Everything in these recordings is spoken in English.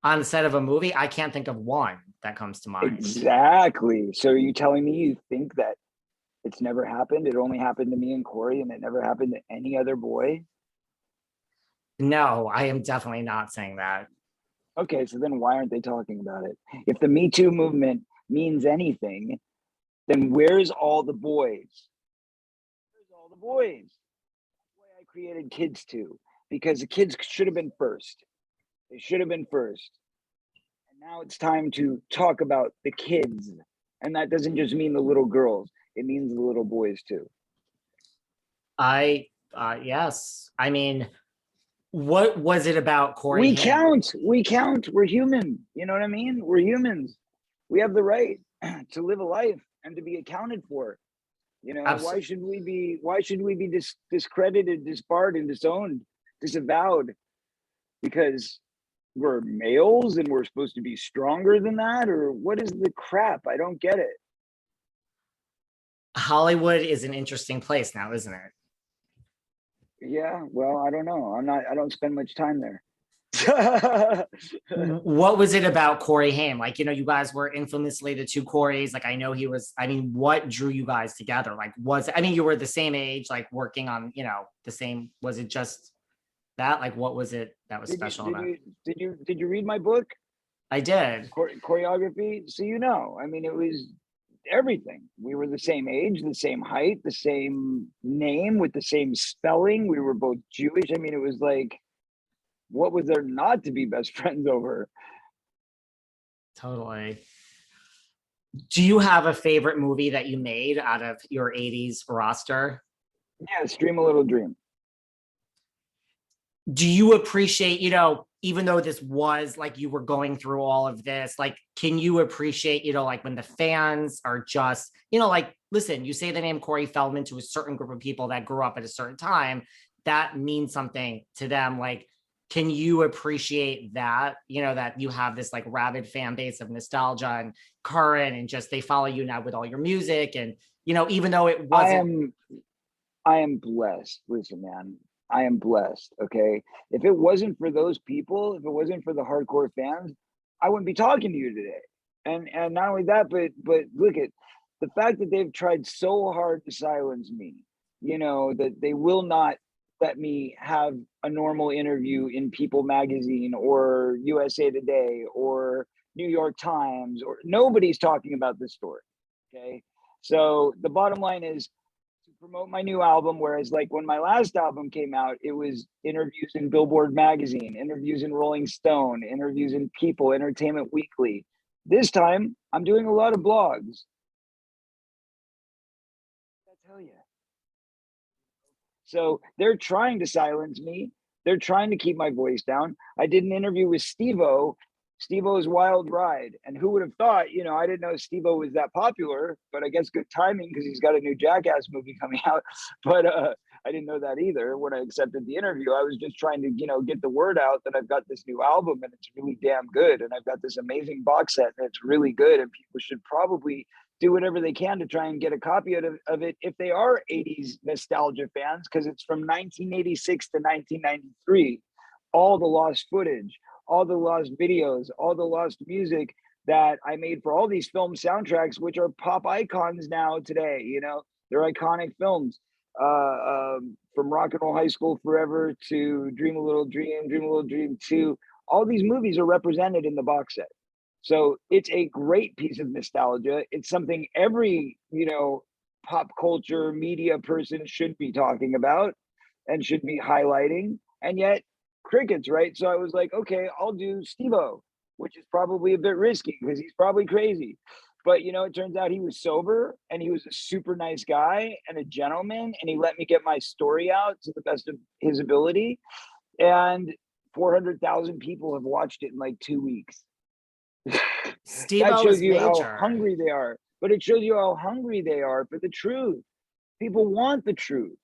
On the set of a movie, I can't think of one that comes to mind. Exactly. So are you telling me you think that it's never happened? It only happened to me and Corey, and it never happened to any other boy? No, I am definitely not saying that. Okay, so then why aren't they talking about it? If the Me Too movement means anything, then where's all the boys? Where's all the boys? That's why I created Kids Too, because the kids should have been first. They should have been first. And now it's time to talk about the kids. And that doesn't just mean the little girls, it means the little boys too. I yes. I mean, what was it about Corey We Haim? count, we count, we're human. You know what I mean? We're humans. We have the right to live a life and to be accounted for. You know, Abs- why should we be discredited, disbarred, and disowned, disavowed because we're males and we're supposed to be stronger than that? Or what is the crap? I don't get it. Hollywood is an interesting place now, isn't it? Yeah, well, I don't know. I don't spend much time there. What was it about Corey Haim? Like, you guys were infamously the two Coreys. Like, I know he was, I mean, what drew you guys together? Like, I mean, you were the same age, like working on, the same, was it just that? Like, what was it that was did you special did about it? you did you read my book, I did. choreography? So I mean, it was everything. We were the same age, the same height, the same name with the same spelling. We were both Jewish. I mean, it was like, what was there not to be best friends over? Totally. Do you have a favorite movie that you made out of your 80s roster? Yeah, stream a little dream. Do you appreciate, even though this was like you were going through all of this, like, can you appreciate, like when the fans are just, like, listen, you say the name Corey Feldman to a certain group of people that grew up at a certain time, that means something to them. Like, can you appreciate that, that you have this like rabid fan base of nostalgia and current and just they follow you now with all your music and, even though it I wasn't. am I am blessed. Listen, man, I am blessed. Okay. If it wasn't for those people, if it wasn't for the hardcore fans, I wouldn't be talking to you today. And not only that, but look at the fact that they've tried so hard to silence me, that they will not let me have a normal interview in People magazine or USA Today or New York Times, or nobody's talking about this story. Okay. So the bottom line is to promote my new album. Whereas, like, when my last album came out, it was interviews in Billboard magazine, interviews in Rolling Stone, interviews in People, Entertainment Weekly. This time, I'm doing a lot of blogs. I tell you. So they're trying to silence me. They're trying to keep my voice down. I did an interview with Steve-O's Wild Ride. And who would have thought, I didn't know Steve-O was that popular, but I guess good timing because he's got a new Jackass movie coming out. But I didn't know that either when I accepted the interview. I was just trying to, get the word out that I've got this new album and it's really damn good. And I've got this amazing box set and it's really good. And people should probably do whatever they can to try and get a copy of it if they are 80s nostalgia fans, because it's from 1986 to 1993. All the lost footage, all the lost videos, all the lost music that I made for all these film soundtracks, which are pop icons now today. They're iconic films. From Rock and Roll High School Forever to Dream a Little Dream, Dream a Little Dream 2, all these movies are represented in the box set. So it's a great piece of nostalgia. It's something every, pop culture media person should be talking about and should be highlighting. And yet, crickets, right? So I was like, okay, I'll do Steve-O, which is probably a bit risky because he's probably crazy. But it turns out he was sober and he was a super nice guy and a gentleman, and he let me get my story out to the best of his ability. And 400,000 people have watched it in like 2 weeks. That Steve-O shows is you how major. hungry they are. But it shows you how hungry they are for the truth. People want the truth,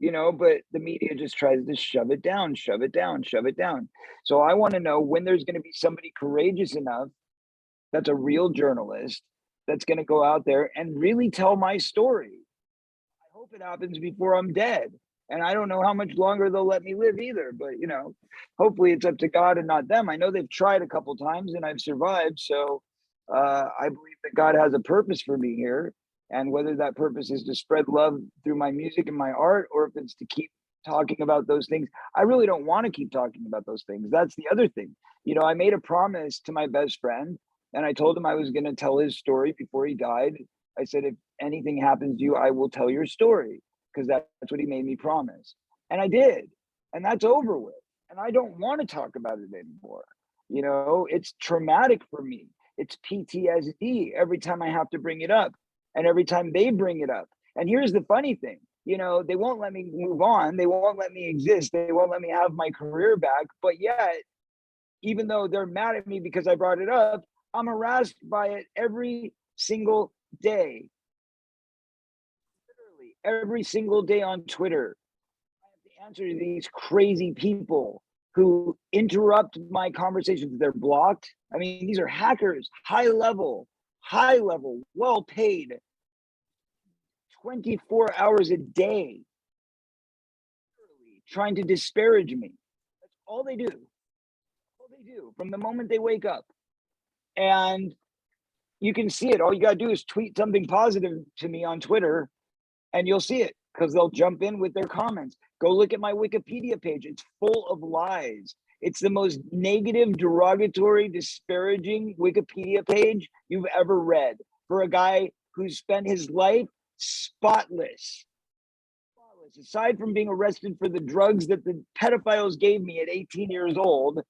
but the media just tries to shove it down, shove it down, shove it down. So I want to know when there's going to be somebody courageous enough that's a real journalist that's going to go out there and really tell my story. I hope it happens before I'm dead. And I don't know how much longer they'll let me live either. But, you know, hopefully it's up to God and not them. I know they've tried a couple times and I've survived. So I believe that God has a purpose for me here. And whether that purpose is to spread love through my music and my art, or if it's to keep talking about those things, I really don't want to keep talking about those things. That's the other thing. You know, I made a promise to my best friend and I told him I was going to tell his story before he died. I said, if anything happens to you, I will tell your story, because that's what he made me promise. And I did. And that's over with. And I don't want to talk about it anymore. You know, it's traumatic for me. It's PTSD every time I have to bring it up and every time they bring it up. And here's the funny thing, you know, they won't let me move on. They won't let me exist. They won't let me have my career back. But yet, even though they're mad at me because I brought it up, I'm harassed by it every single day. Literally every single day on Twitter. I have to answer to these crazy people who interrupt my conversations. They're blocked. I mean, these are hackers, high level, well paid, 24 hours a day, trying to disparage me. That's all they do. All they do from the moment they wake up. And you can see it. All you got to do is tweet something positive to me on Twitter and you'll see it, because they'll jump in with their comments. Go look at my Wikipedia page. It's full of lies. It's the most negative, derogatory, disparaging Wikipedia page you've ever read for a guy who spent his life spotless. Aside from being arrested for the drugs that the pedophiles gave me at 18 years old,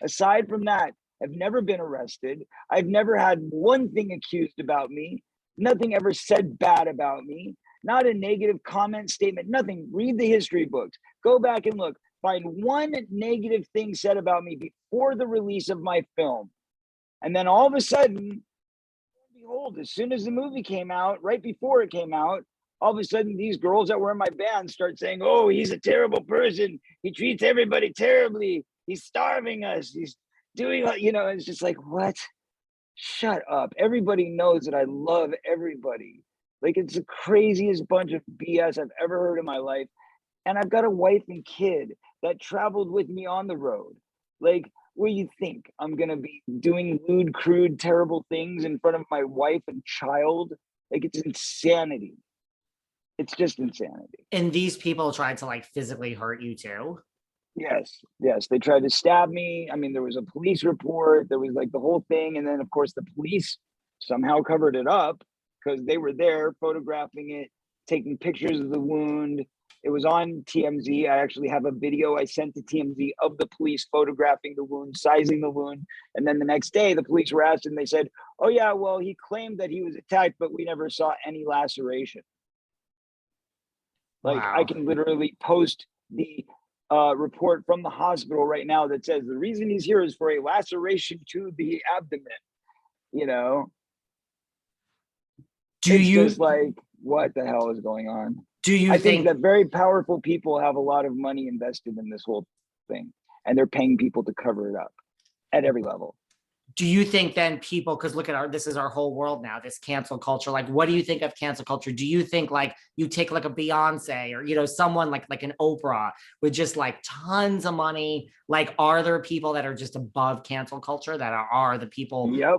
aside from that, I've never been arrested. I've never had one thing accused about me. Nothing ever said bad about me. Not a negative comment, statement, nothing. Read the history books. Go back and look. Find one negative thing said about me before the release of my film. And then all of a sudden, behold, as soon as the movie came out, right before it came out, all of a sudden these girls that were in my band start saying, oh, he's a terrible person. He treats everybody terribly. He's starving us. He's doing, you know, it's just like, what? Shut up. Everybody knows that I love everybody. Like, it's the craziest bunch of BS I've ever heard in my life. And I've got a wife and kid that traveled with me on the road. Like, what do you think? I'm going to be doing lewd, crude, terrible things in front of my wife and child? Like, it's insanity. It's just insanity. And these people tried to like physically hurt you too? Yes, yes. They tried to stab me. I mean, there was a police report. There was like the whole thing. And then, of course, the police somehow covered it up because they were there photographing it, taking pictures of the wound. It was on TMZ. I actually have a video I sent to TMZ of the police photographing the wound, sizing the wound. And then the next day, the police were asked and they said, oh, yeah, well, he claimed that he was attacked, but we never saw any laceration. Like, Wow. I can literally post the report from the hospital right now that says the reason he's here is for a laceration to the abdomen. You know, it's just like, what the hell is going on? I think that very powerful people have a lot of money invested in this whole thing, and they're paying people to cover it up at every level. Do you think then people, because look at this is our whole world now, this cancel culture, like what do you think of cancel culture? Do you think like you take like a Beyonce or, you know, someone like an Oprah with just like tons of money? Like, are there people that are just above cancel culture that are the people? Yep.